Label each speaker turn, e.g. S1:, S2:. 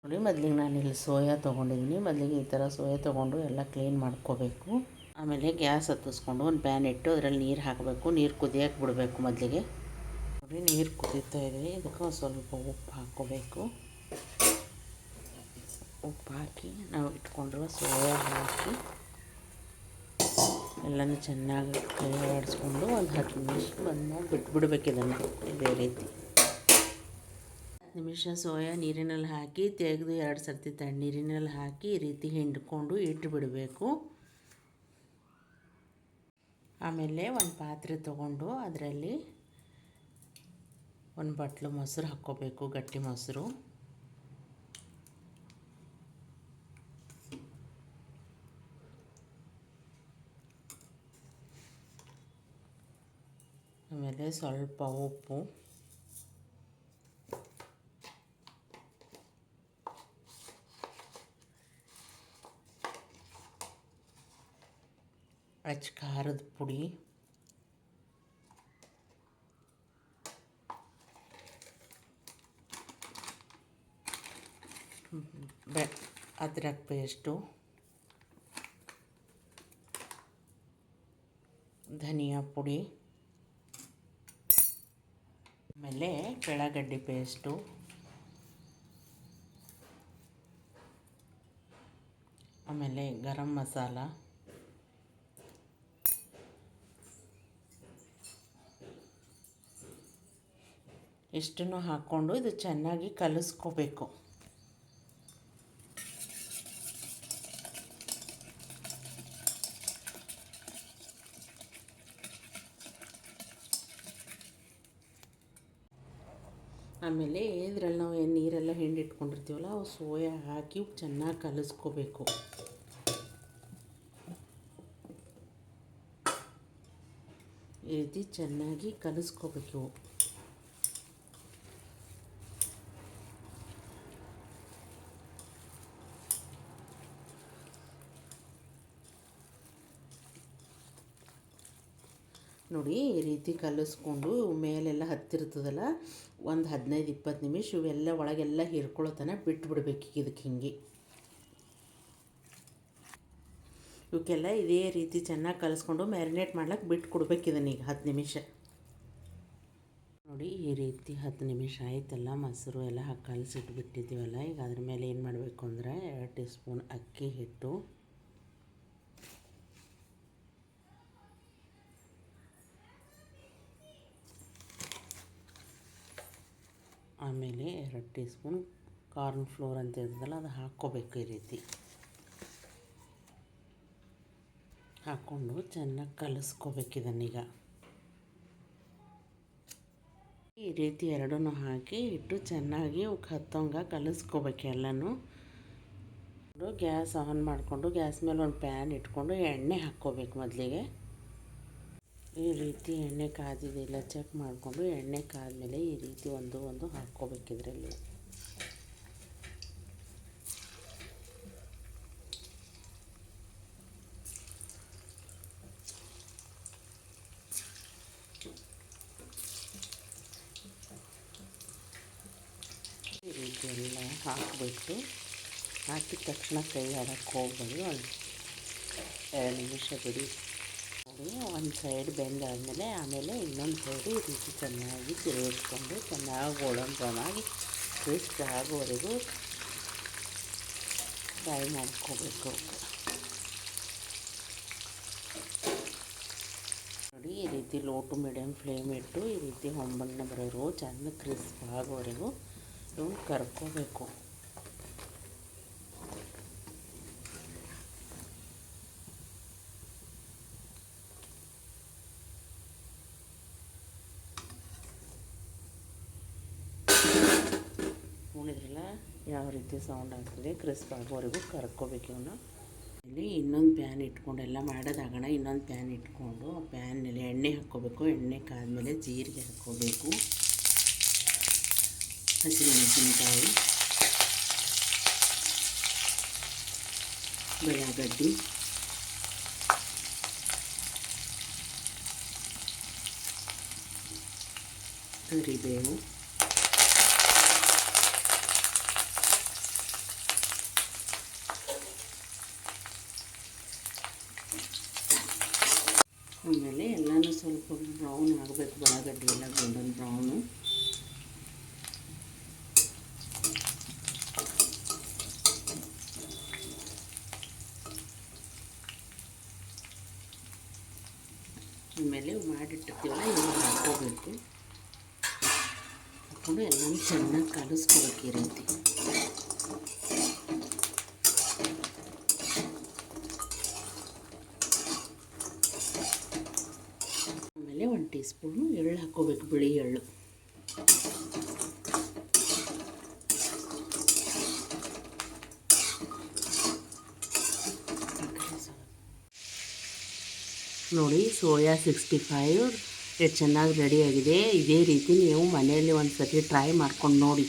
S1: ನೋಡಿ, ಮೊದಲಿಗೆ ನಾನಿಲ್ಲಿ ಸೋಯಾ ತೊಗೊಂಡಿದ್ದೀನಿ. ಮೊದಲಿಗೆ ಈ ಥರ ಸೋಯಾ ತೊಗೊಂಡು ಎಲ್ಲ ಕ್ಲೀನ್ ಮಾಡ್ಕೋಬೇಕು. ಆಮೇಲೆ ಗ್ಯಾಸ್ ಹತ್ತಿಸ್ಕೊಂಡು ಒಂದು ಪ್ಯಾನ್ ಇಟ್ಟು ಅದರಲ್ಲಿ ನೀರು ಹಾಕಬೇಕು. ನೀರು ಕುದಿಯೋಕೆ ಬಿಡಬೇಕು. ಮೊದಲಿಗೆ ನೋಡಿ, ನೀರು ಕುದೀತಾ ಇದೆ. ಇದಕ್ಕೆ ಸ್ವಲ್ಪ ಉಪ್ಪು ಹಾಕ್ಕೋಬೇಕು. ಉಪ್ಪು ಹಾಕಿ ನಾವು ಇಟ್ಕೊಂಡಿರುವ ಸೋಯಾ ಹಾಕಿ ಎಲ್ಲನೂ ಚೆನ್ನಾಗಿ ಕೈ ಆಡಿಸ್ಕೊಂಡು ಒಂದು 10 ನಿಮಿಷ ಬಂದು ಬಿಟ್ಬಿಡ್ಬೇಕು. ಇದನ್ನು ಇದೇ ರೀತಿ 10 ನಿಮಿಷ ಸೋಯಾ ನೀರಿನಲ್ಲಿ ಹಾಕಿ ತೆಗೆದು 2 ಸರ್ತಿ ತಣ್ಣೀರಿನಲ್ಲಿ ಹಾಕಿ ಈ ರೀತಿ ಹಿಂಡ್ಕೊಂಡು ಇಟ್ಟುಬಿಡಬೇಕು. ಆಮೇಲೆ ಒಂದು ಪಾತ್ರೆ ತೊಗೊಂಡು ಅದರಲ್ಲಿ ಒಂದು ಬಟ್ಲು ಮೊಸರು ಹಾಕ್ಕೋಬೇಕು, ಗಟ್ಟಿ ಮೊಸರು. ಆಮೇಲೆ ಸ್ವಲ್ಪ ಉಪ್ಪು, ಖಾರದ ಪುಡಿ, ಅದ್ರಕ್ ಪೇಸ್ಟು, ಧನಿಯಾ ಪುಡಿ, ಆಮೇಲೆ ಕೆಳಗಡ್ಡೆ ಪೇಸ್ಟು, ಆಮೇಲೆ ಗರಂ ಮಸಾಲ, ಇಷ್ಟನ್ನು ಹಾಕ್ಕೊಂಡು ಇದು ಚೆನ್ನಾಗಿ ಕಲಿಸ್ಕೋಬೇಕು. ಆಮೇಲೆ ಇದರಲ್ಲಿ ನಾವು ನೀರೆಲ್ಲ ಹಿಂಡಿಟ್ಕೊಂಡಿರ್ತೀವಲ್ಲ ಅವು ಸೋಯಾ ಹಾಕಿ ಚೆನ್ನಾಗಿ ಕಲಿಸ್ಕೋಬೇಕು. ಈ ರೀತಿ ಚೆನ್ನಾಗಿ ಕಲಿಸ್ಕೋಬೇಕು. ನೋಡಿ, ಈ ರೀತಿ ಕಲಿಸ್ಕೊಂಡು ಮೇಲೆಲ್ಲ ಹತ್ತಿರ್ತದಲ್ಲ, ಒಂದು 15-20 ನಿಮಿಷ ಇವೆಲ್ಲ ಒಳಗೆಲ್ಲ ಹೀರ್ಕೊಳ್ಳೋ ತನಕ ಬಿಟ್ಬಿಡ್ಬೇಕು. ಇದಕ್ಕೆ ಹಿಂಗೆ ಇವಕ್ಕೆಲ್ಲ ಇದೇ ರೀತಿ ಚೆನ್ನಾಗಿ ಕಲಿಸ್ಕೊಂಡು ಮ್ಯಾರಿನೇಟ್ ಮಾಡ್ಲಿಕ್ಕೆ ಬಿಟ್ಟು ಕೊಡ್ಬೇಕು. ಇದನ್ನೀಗ 10 ನಿಮಿಷ. ನೋಡಿ, ಈ ರೀತಿ 10 ನಿಮಿಷ ಆಯ್ತಲ್ಲ, ಮೊಸರು ಎಲ್ಲ ಹಾಕಿ ಕಲಸಿಟ್ಬಿಟ್ಟಿದ್ದೀವಲ್ಲ. ಈಗ ಅದ್ರ ಮೇಲೆ ಏನು ಮಾಡಬೇಕು ಅಂದರೆ 2 ಟೀ ಸ್ಪೂನ್ ಅಕ್ಕಿ ಹಿಟ್ಟು, ಆಮೇಲೆ 2 ಟೀ ಸ್ಪೂನ್ ಕಾರ್ನ್ ಫ್ಲೋರ್ ಅಂತ ಇರ್ತದಲ್ಲ ಅದು ಹಾಕ್ಕೋಬೇಕು. ಈ ರೀತಿ ಹಾಕ್ಕೊಂಡು ಚೆನ್ನಾಗಿ ಕಲಿಸ್ಕೋಬೇಕು. ಇದನ್ನೀಗ ಈ ರೀತಿ ಎರಡನ್ನೂ ಹಾಕಿ ಇಟ್ಟು ಚೆನ್ನಾಗಿ ಹತ್ತಂಗೆ ಕಲಿಸ್ಕೋಬೇಕು ಎಲ್ಲನೂ. ಗ್ಯಾಸ್ ಆನ್ ಮಾಡಿಕೊಂಡು ಗ್ಯಾಸ್ ಮೇಲೆ ಒಂದು ಪ್ಯಾನ್ ಇಟ್ಕೊಂಡು ಎಣ್ಣೆ ಹಾಕ್ಕೋಬೇಕು. ಮೊದಲಿಗೆ ಈ ರೀತಿ ಎಣ್ಣೆ ಕಾದಿದೆಲ್ಲ ಚೆಕ್ ಮಾಡಿಕೊಂಡು ಎಣ್ಣೆ ಕಾದ್ಮೇಲೆ ಈ ರೀತಿ ಒಂದು ಹಾಕ್ಕೋಬೇಕು. ಇದರಲ್ಲಿ ಈ ರೀತಿ ಎಲ್ಲ ಹಾಕಿಬಿಟ್ಟು ಹಾಕಿದ ತಕ್ಷಣ ಕೈ ಆಡೋಕ್ಕೆ ಹೋಗ್ಬೋದು. 2 ನಿಮಿಷ ಬಿಡಿ. ಒಂದು ಸೈಡ್ ಬೆಂದಾದಮೇಲೆ ಆಮೇಲೆ ಇನ್ನೊಂದು ಸೈಡು ಈ ರೀತಿ ಚೆನ್ನಾಗಿ ತಿರುಗಿಸ್ಕೊಂಡು ಚೆನ್ನಾಗಿ ಗೋಲ್ಡನ್ ಬ್ರೌನ್ ಆಗಿ ಕ್ರಿಸ್ಪ್ ಆಗೋವರೆಗೂ ಫ್ರೈ ಮಾಡ್ಕೋಬೇಕು. ನೋಡಿ, ಈ ರೀತಿ ಲೋ ಟು ಮೀಡಿಯಮ್ ಫ್ಲೇಮ್ ಇಟ್ಟು ಈ ರೀತಿ ಹೊಂಬಣ್ಣ ಬರೋರು ಚೆಂದ ಕ್ರಿಸ್ಪ್ ಆಗೋವರೆಗೂ ಇವನ್ನ ಕರ್ಕೋಬೇಕು. ನೋಡಿದ್ರಲ್ಲ ಯಾವ ರೀತಿ ಸೌಂಡ್ ಆಗ್ತದೆ. ಕ್ರಿಸ್ಪ್ ಆಗೋವರೆಗೂ ಕರ್ಕೋಬೇಕು. ಇವನ್ನ ಇಲ್ಲಿ ಇನ್ನೊಂದು ಪ್ಯಾನ್ ಇಟ್ಕೊಂಡು ಎಲ್ಲ ಮಾಡೋದಾಗೋಣ. ಇನ್ನೊಂದು ಪ್ಯಾನ್ ಇಟ್ಕೊಂಡು ಆ ಪ್ಯಾನ್ನಲ್ಲಿ ಎಣ್ಣೆ ಹಾಕ್ಕೋಬೇಕು. ಎಣ್ಣೆ ಕಾದ್ಮೇಲೆ ಜೀರಿಗೆ ಹಾಕ್ಕೋಬೇಕು, ಹಸಿಮೆಣಸಿನಕಾಯಿ, ಬೆಳ್ಳಗಡ್ಡಿ, ಕರಿಬೇವು, ಸ್ವಲ್ಪ ಬ್ರೌನ್ ಆಗಬೇಕು, ಉಳ್ಳಾಗಡ್ಡಿ ಎಲ್ಲ ಗೋಲ್ಡನ್ ಬ್ರೌನು. ಆಮೇಲೆ ಮಾಡಿಟ್ಟಿರ್ತೀವಲ್ಲ ಇವಾಗ ಹಾಕ್ಕೋಬೇಕು. ಹಾಕ್ಕೊಂಡು ಎಲ್ಲನೂ ಚೆನ್ನಾಗಿ ಕಲಿಸ್ಕೋಬೇಕು ಈ ರೀತಿ. ಆಮೇಲೆ 1 ಟೀ ಸ್ಪೂನು ಎಳ್ಳು ಹಾಕ್ಕೋಬೇಕು, ಬಿಳಿ ಎಳ್ಳು. ನೋಡಿ, ಸೋಯಾ 65 ಎಷ್ಟು ಚೆನ್ನಾಗಿ ರೆಡಿಯಾಗಿದೆ. ಇದೇ ರೀತಿ ನೀವು ಮನೆಯಲ್ಲಿ ಒಂದು ಸತಿ ಟ್ರೈ ಮಾಡ್ಕೊಂಡು ನೋಡಿ.